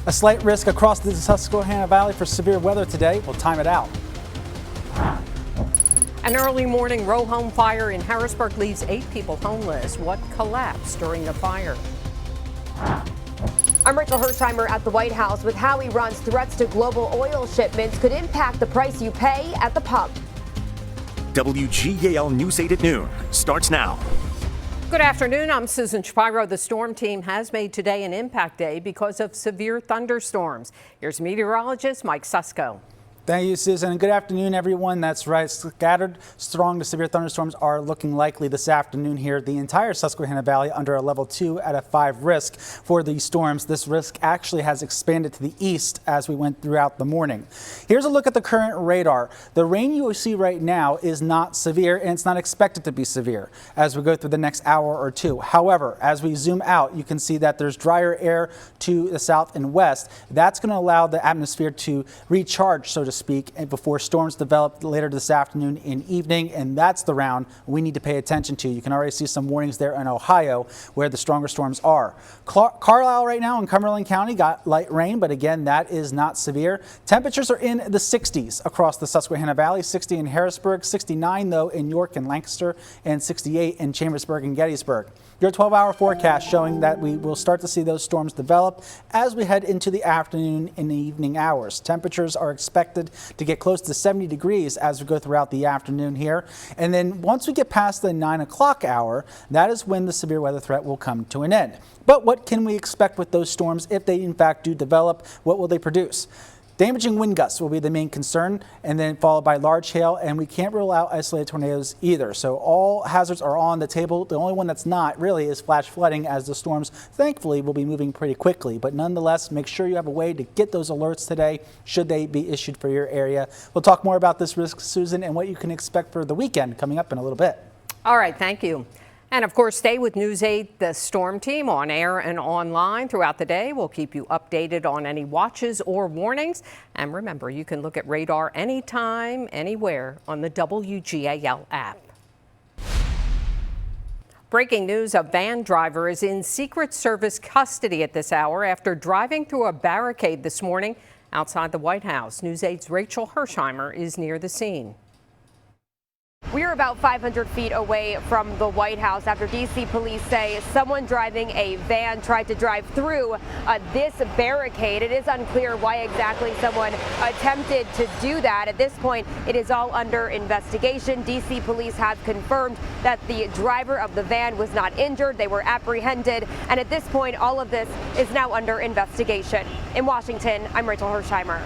A slight risk across the Susquehanna Valley for severe weather today. We'll time it out. An early morning row home fire in Harrisburg leaves 8 people homeless. What collapsed during the fire? I'm Rachel Hersheimer at the White House with how Iran's threats to global oil shipments could impact the price you pay at the pump. WGAL News 8 at noon starts now. Good afternoon. I'm Susan Shapiro. The storm team has made today an impact day because of severe thunderstorms. Here's meteorologist Mike Susko. Thank you, Susan, and good afternoon, everyone. That's right. Scattered strong to severe thunderstorms are looking likely this afternoon here. The entire Susquehanna Valley under a level 2 out of 5 risk for these storms. This risk actually has expanded to the east as we went throughout the morning. Here's a look at the current radar. The rain you see right now is not severe, and it's not expected to be severe as we go through the next hour or two. However, as we zoom out, you can see that there's drier air to the south and west. That's going to allow the atmosphere to recharge, so to speak, and before storms develop later this afternoon and evening, and that's the round we need to pay attention to. You can already see some warnings there in Ohio where the stronger storms are. Carlisle right now in Cumberland County got light rain, but again, that is not severe. Temperatures are in the 60s across the Susquehanna Valley, 60 in Harrisburg, 69 though in York and Lancaster, and 68 in Chambersburg and Gettysburg. Your 12-hour forecast showing that we will start to see those storms develop as we head into the afternoon and evening hours. Temperatures are expected to get close to 70 degrees as we go throughout the afternoon here. And then once we get past the 9 o'clock hour, that is when the severe weather threat will come to an end. But what can we expect with those storms if they in fact do develop? What will they produce? Damaging wind gusts will be the main concern, and then followed by large hail, and we can't rule out isolated tornadoes either. So all hazards are on the table. The only one that's not really is flash flooding, as the storms thankfully will be moving pretty quickly. But nonetheless, make sure you have a way to get those alerts today should they be issued for your area. We'll talk more about this risk, Susan, and what you can expect for the weekend coming up in a little bit. All right, thank you. And of course, stay with News 8, the storm team, on air and online throughout the day. We'll keep you updated on any watches or warnings. And remember, you can look at radar anytime, anywhere on the WGAL app. Breaking news, a van driver is in Secret Service custody at this hour after driving through a barricade this morning outside the White House. News 8's Rachel Hersheimer is near the scene. We are about 500 feet away from the White House after D.C. police say someone driving a van tried to drive through this barricade. It is unclear why exactly someone attempted to do that. At this point, it is all under investigation. D.C. police have confirmed that the driver of the van was not injured. They were apprehended. And at this point, all of this is now under investigation. In Washington, I'm Rachel Hersheimer.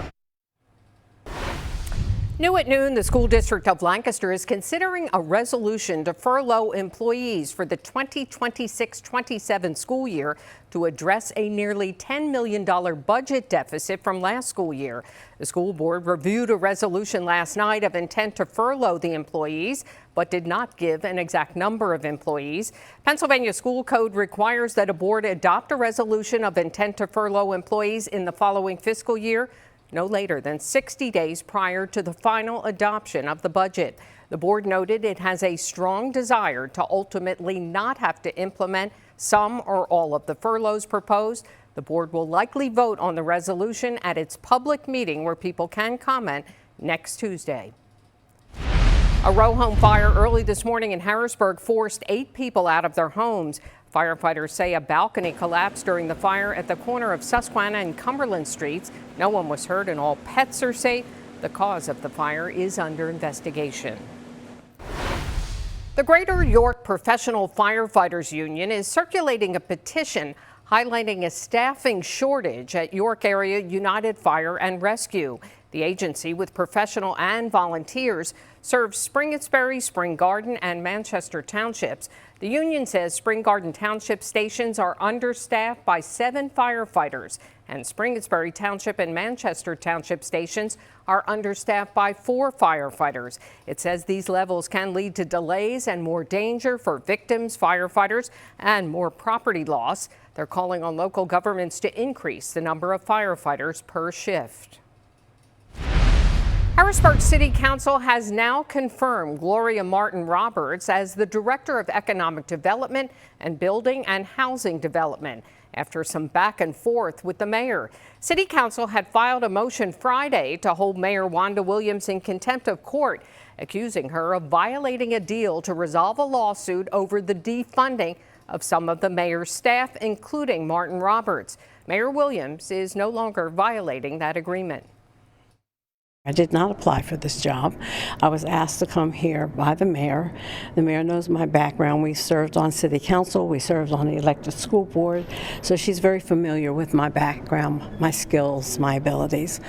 New at noon, the school district of Lancaster is considering a resolution to furlough employees for the 2026-27 school year to address a nearly $10 million budget deficit from last school year. The school board reviewed a resolution last night of intent to furlough the employees, but did not give an exact number of employees. Pennsylvania school code requires that a board adopt a resolution of intent to furlough employees in the following fiscal year, no later than 60 days prior to the final adoption of the budget. The board noted it has a strong desire to ultimately not have to implement some or all of the furloughs proposed. The board will likely vote on the resolution at its public meeting where people can comment next Tuesday. A row home fire early this morning in Harrisburg forced 8 people out of their homes. Firefighters say a balcony collapsed during the fire at the corner of Susquehanna and Cumberland Streets. No one was hurt and all pets are safe. The cause of the fire is under investigation. The Greater York Professional Firefighters Union is circulating a petition highlighting a staffing shortage at York Area United Fire and Rescue. The agency, with professional and volunteers, serves Spring Garden, Spring Garden, and Manchester Townships. The union says Spring Garden Township stations are understaffed by 7 firefighters, and Spring Township and Manchester Township stations are understaffed by 4 firefighters. It says these levels can lead to delays and more danger for victims, firefighters, and more property loss. They're calling on local governments to increase the number of firefighters per shift. Harrisburg City Council has now confirmed Gloria Martin Roberts as the Director of Economic Development and Building and Housing Development. after some back and forth with the mayor. City Council had filed a motion Friday to hold Mayor Wanda Williams in contempt of court, accusing her of violating a deal to resolve a lawsuit over the defunding of some of the mayor's staff, including Martin Roberts. Mayor Williams is no longer violating that agreement. I did not apply for this job. I was asked to come here by the mayor. The mayor knows my background. We served on city council. We served on the elected school board. So she's very familiar with my background, my skills, my abilities.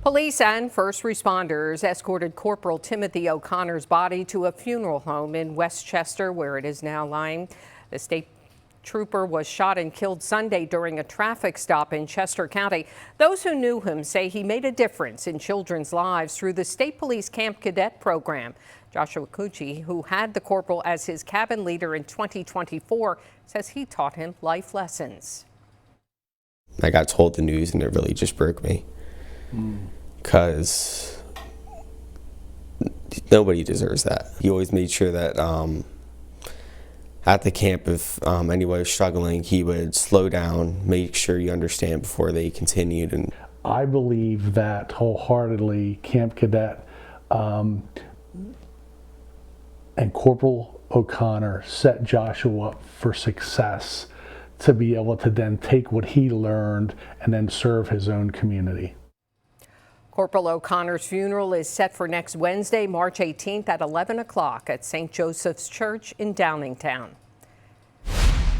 Police and first responders escorted Corporal Timothy O'Connor's body to a funeral home in Westchester, where it is now lying. The state trooper was shot and killed Sunday during a traffic stop in Chester County. Those who knew him say he made a difference in children's lives through the State Police Camp Cadet program. Joshua Cucci, who had the corporal as his cabin leader in 2024, says he taught him life lessons. I got told the news and it really just broke me. Because nobody deserves that. He always made sure that at the camp, if anyone was struggling, he would slow down, make sure you understand before they continued. And I believe that wholeheartedly. Camp Cadet and Corporal O'Connor set Joshua up for success to be able to then take what he learned and then serve his own community. Corporal O'Connor's funeral is set for next Wednesday, March 18th at 11 o'clock at St. Joseph's Church in Downingtown.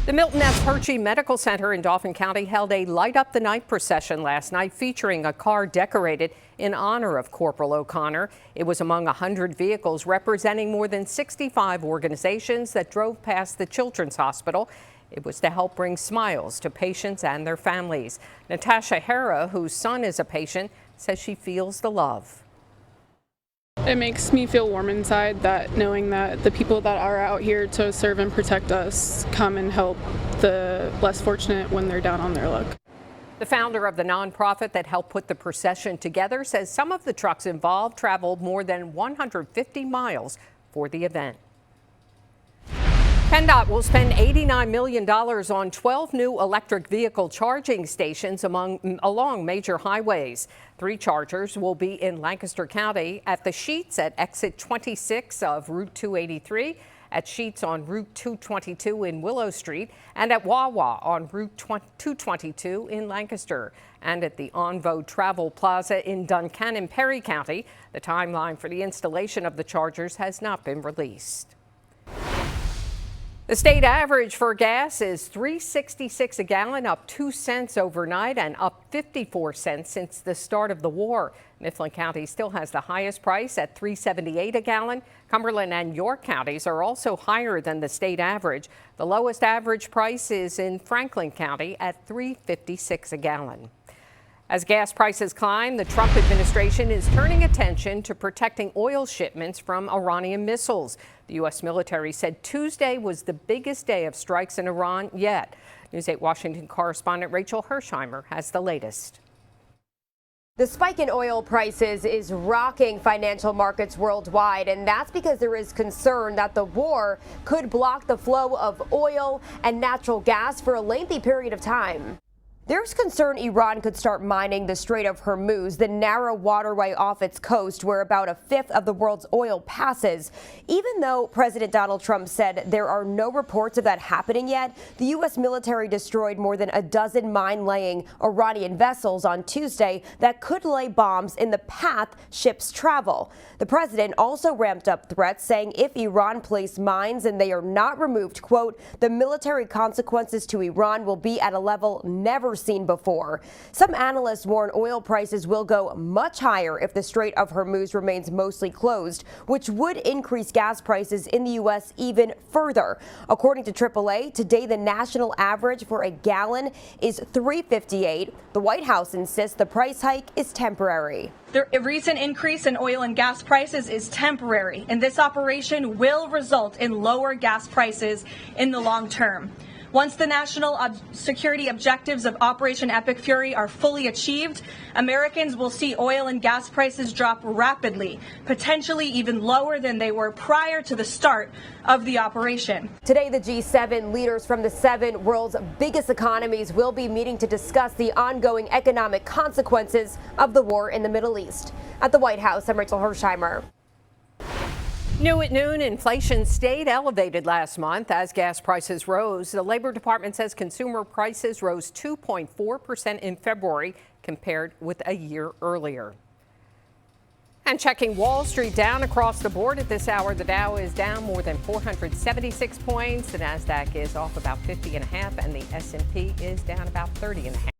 The Milton S. Hershey Medical Center in Dauphin County held a Light Up the Night procession last night featuring a car decorated in honor of Corporal O'Connor. It was among 100 vehicles representing more than 65 organizations that drove past the Children's Hospital. It was to help bring smiles to patients and their families. Natasha Hera, whose son is a patient, says she feels the love. It makes me feel warm inside, that knowing that the people that are out here to serve and protect us come and help the less fortunate when they're down on their luck. The founder of the nonprofit that helped put the procession together says some of the trucks involved traveled more than 150 miles for the event. PennDOT will spend $89 million on 12 new electric vehicle charging stations along major highways. 3 chargers will be in Lancaster County, at the Sheets at exit 26 of Route 283, at Sheets on Route 222 in Willow Street, and at Wawa on Route 222 in Lancaster, and at the Onvo Travel Plaza in Duncannon, Perry County. The timeline for the installation of the chargers has not been released. The state average for gas is $3.66 a gallon, up 2 cents overnight and up 54 cents since the start of the war. Mifflin County still has the highest price at $3.78 a gallon. Cumberland and York counties are also higher than the state average. The lowest average price is in Franklin County at $3.56 a gallon. As gas prices climb, the Trump administration is turning attention to protecting oil shipments from Iranian missiles. The U.S. military said Tuesday was the biggest day of strikes in Iran yet. News 8 Washington correspondent Rachel Hersheimer has the latest. The spike in oil prices is rocking financial markets worldwide, and that's because there is concern that the war could block the flow of oil and natural gas for a lengthy period of time. There's concern Iran could start mining the Strait of Hormuz, the narrow waterway off its coast where about a fifth of the world's oil passes. Even though President Donald Trump said there are no reports of that happening yet, the U.S. military destroyed more than a dozen mine-laying Iranian vessels on Tuesday that could lay bombs in the path ships travel. The president also ramped up threats, saying if Iran placed mines and they are not removed, quote, the military consequences to Iran will be at a level never seen before. Some analysts warn oil prices will go much higher if the Strait of Hormuz remains mostly closed, which would increase gas prices in the U.S. even further. According to AAA, today the national average for a gallon is $3.58. The White House insists the price hike is temporary. The recent increase in oil and gas prices is temporary, and this operation will result in lower gas prices in the long term. Once the national security objectives of Operation Epic Fury are fully achieved, Americans will see oil and gas prices drop rapidly, potentially even lower than they were prior to the start of the operation. Today, the G7 leaders from the 7 world's biggest economies will be meeting to discuss the ongoing economic consequences of the war in the Middle East. At the White House, I'm Rachel Hersheimer. New at noon, inflation stayed elevated last month as gas prices rose. The Labor Department says consumer prices rose 2.4% in February compared with a year earlier. And checking Wall Street, down across the board at this hour. The Dow is down more than 476 points. The Nasdaq is off about 50.5, and the S&P is down about 30.5.